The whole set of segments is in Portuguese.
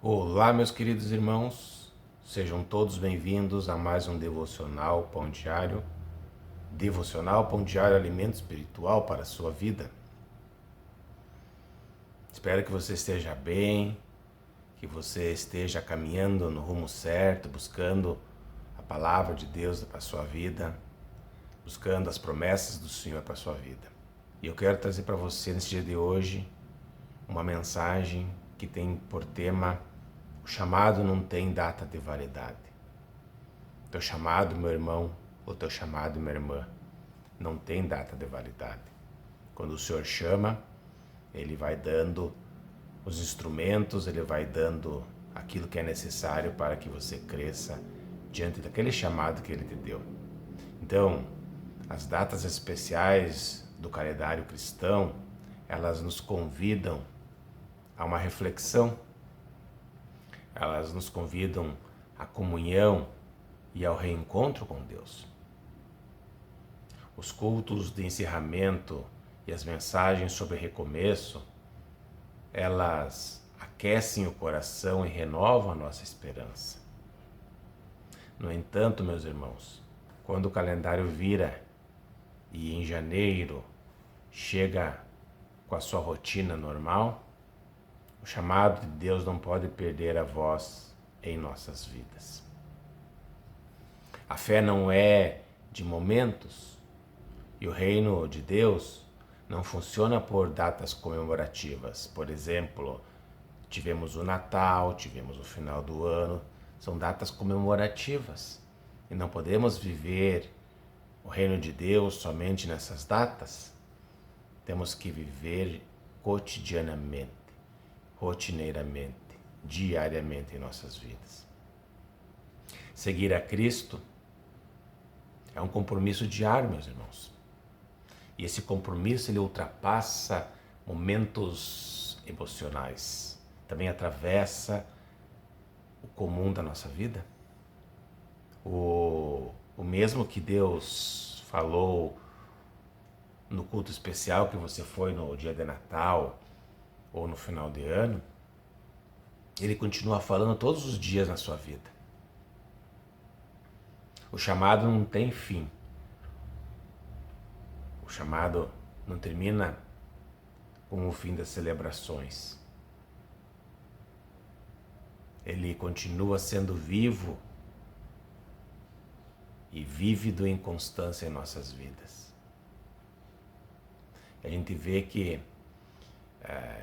Olá, meus queridos irmãos, sejam todos bem-vindos a mais um Devocional Pão Diário. Devocional Pão Diário, alimento espiritual para a sua vida. Espero que você esteja bem, que você esteja caminhando no rumo certo, buscando a palavra de Deus para a sua vida, buscando as promessas do Senhor para a sua vida. E eu quero trazer para você nesse dia de hoje uma mensagem que tem por tema: o chamado não tem data de validade. Teu chamado, meu irmão, ou teu chamado, minha irmã, não tem data de validade. Quando o Senhor chama, Ele vai dando os instrumentos, Ele vai dando aquilo que é necessário para que você cresça diante daquele chamado que Ele te deu. Então, as datas especiais do calendário cristão, elas nos convidam a uma reflexão. Elas nos convidam à comunhão e ao reencontro com Deus. Os cultos de encerramento e as mensagens sobre recomeço, elas aquecem o coração e renovam a nossa esperança. No entanto, meus irmãos, quando o calendário vira e em janeiro chega com a sua rotina normal, o chamado de Deus não pode perder a voz em nossas vidas. A fé não é de momentos e o reino de Deus não funciona por datas comemorativas. Por exemplo, tivemos o Natal, tivemos o final do ano, são datas comemorativas e não podemos viver o reino de Deus somente nessas datas. Temos que viver cotidianamente, rotineiramente, diariamente em nossas vidas. Seguir a Cristo é um compromisso diário, meus irmãos. E esse compromisso, ele ultrapassa momentos emocionais. Também atravessa o comum da nossa vida. O mesmo que Deus falou no culto especial que você foi no dia de Natal ou no final de ano, Ele continua falando todos os dias na sua vida. O chamado não tem fim. O chamado não termina com o fim das celebrações. Ele continua sendo vivo e vívido em constância em nossas vidas. A gente vê que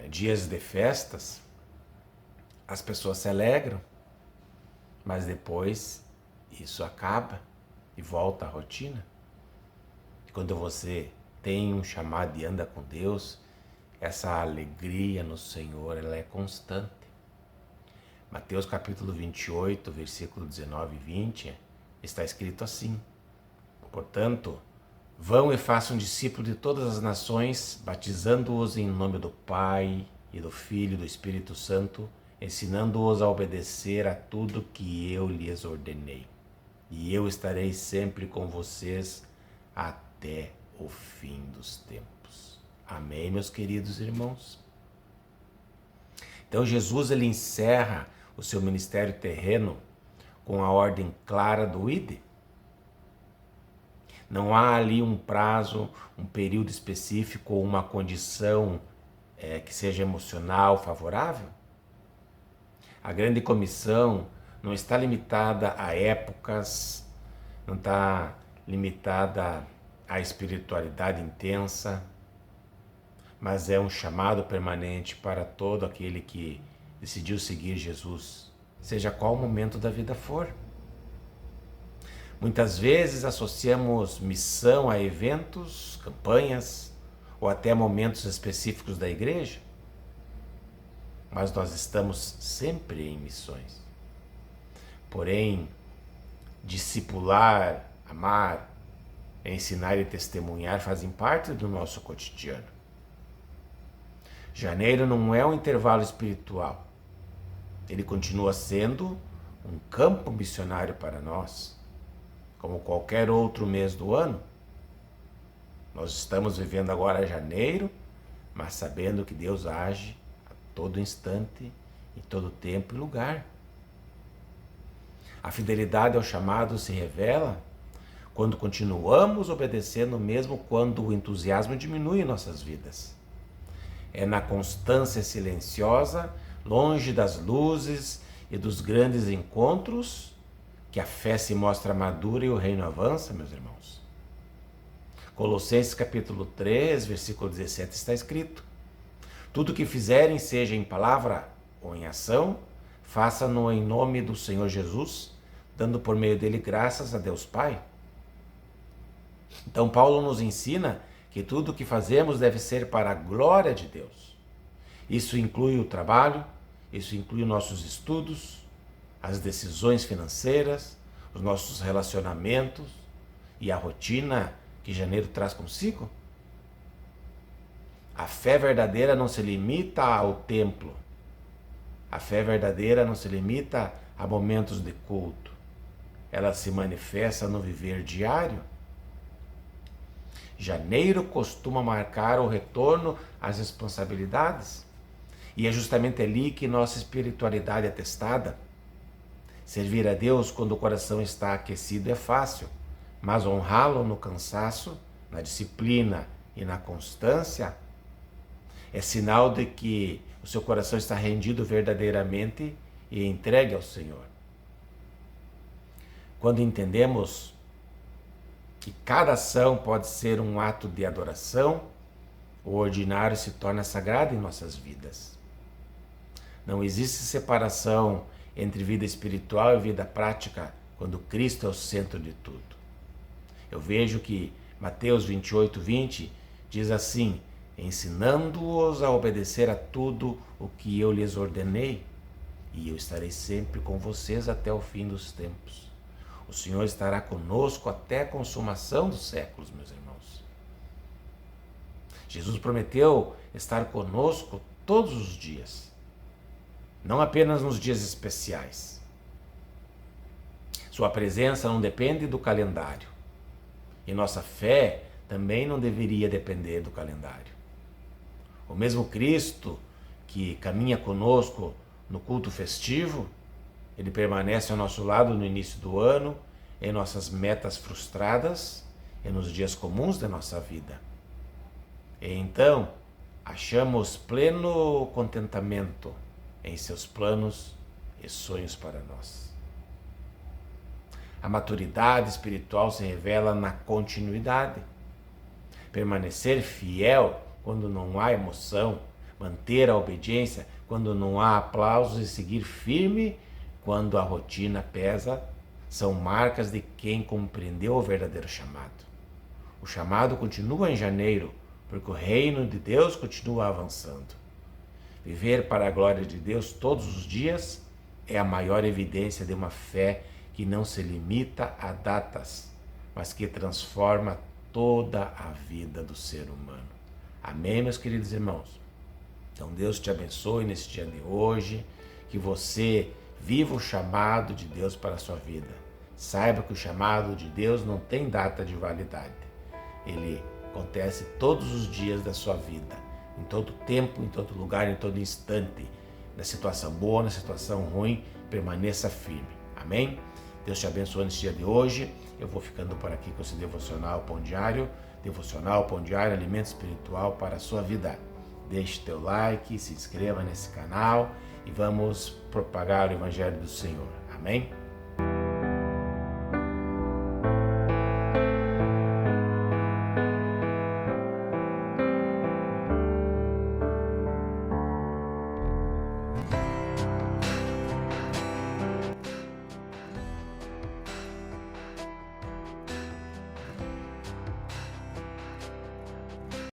dias de festas, as pessoas se alegram, mas depois isso acaba e volta à rotina. E quando você tem um chamado e anda com Deus, essa alegria no Senhor, ela é constante. Mateus capítulo 28, versículo 19 e 20, está escrito assim: portanto, vão e façam discípulos de todas as nações, batizando-os em nome do Pai e do Filho e do Espírito Santo, ensinando-os a obedecer a tudo que eu lhes ordenei. E eu estarei sempre com vocês até o fim dos tempos. Amém, meus queridos irmãos? Então Jesus, ele encerra o seu ministério terreno com a ordem clara do ID. Não há ali um prazo, um período específico ou uma condição que seja emocional favorável. A grande comissão não está limitada a épocas, não está limitada à espiritualidade intensa, mas é um chamado permanente para todo aquele que decidiu seguir Jesus, seja qual momento da vida for. Muitas vezes associamos missão a eventos, campanhas ou até momentos específicos da igreja, mas nós estamos sempre em missões. Porém, discipular, amar, ensinar e testemunhar fazem parte do nosso cotidiano. Janeiro não é um intervalo espiritual. Ele continua sendo um campo missionário para nós, como qualquer outro mês do ano. Nós estamos vivendo agora janeiro, mas sabendo que Deus age a todo instante em todo tempo e lugar. A fidelidade ao chamado se revela quando continuamos obedecendo mesmo quando o entusiasmo diminui em nossas vidas. É na constância silenciosa, longe das luzes e dos grandes encontros, que a fé se mostra madura e o reino avança, meus irmãos. Colossenses capítulo 3, versículo 17 está escrito: tudo que fizerem, seja em palavra ou em ação, faça-no em nome do Senhor Jesus, dando por meio dele graças a Deus Pai. Então Paulo nos ensina que tudo o que fazemos deve ser para a glória de Deus. Isso inclui o trabalho, isso inclui nossos estudos, as decisões financeiras, os nossos relacionamentos e a rotina que janeiro traz consigo. A fé verdadeira não se limita ao templo. A fé verdadeira não se limita a momentos de culto. Ela se manifesta no viver diário. Janeiro costuma marcar o retorno às responsabilidades. E é justamente ali que nossa espiritualidade é testada. Servir a Deus quando o coração está aquecido é fácil, mas honrá-lo no cansaço, na disciplina e na constância é sinal de que o seu coração está rendido verdadeiramente e entregue ao Senhor. Quando entendemos que cada ação pode ser um ato de adoração, o ordinário se torna sagrado em nossas vidas. Não existe separação entre vida espiritual e vida prática quando Cristo é o centro de tudo. Eu vejo que Mateus 28:20 diz assim: ensinando-os a obedecer a tudo o que eu lhes ordenei, e eu estarei sempre com vocês até o fim dos tempos. O Senhor estará conosco até a consumação dos séculos, meus irmãos. Jesus prometeu estar conosco todos os dias, não apenas nos dias especiais. Sua presença não depende do calendário, e nossa fé também não deveria depender do calendário. O mesmo Cristo que caminha conosco no culto festivo, ele permanece ao nosso lado no início do ano, em nossas metas frustradas e nos dias comuns da nossa vida. E então, achamos pleno contentamento em seus planos e sonhos para nós. A maturidade espiritual se revela na continuidade. Permanecer fiel quando não há emoção, manter a obediência quando não há aplausos e seguir firme quando a rotina pesa, são marcas de quem compreendeu o verdadeiro chamado. O chamado continua em janeiro, porque o reino de Deus continua avançando. Viver para a glória de Deus todos os dias é a maior evidência de uma fé que não se limita a datas, mas que transforma toda a vida do ser humano. Amém, meus queridos irmãos? Então Deus te abençoe nesse dia de hoje, que você viva o chamado de Deus para a sua vida. Saiba que o chamado de Deus não tem data de validade. Ele acontece todos os dias da sua vida, em todo tempo, em todo lugar, em todo instante. Na situação boa, na situação ruim, permaneça firme. Amém? Deus te abençoe nesse dia de hoje. Eu vou ficando por aqui com esse Devocional Pão Diário. Devocional Pão Diário, alimento espiritual para a sua vida. Deixe teu like, se inscreva nesse canal e vamos propagar o Evangelho do Senhor. Amém?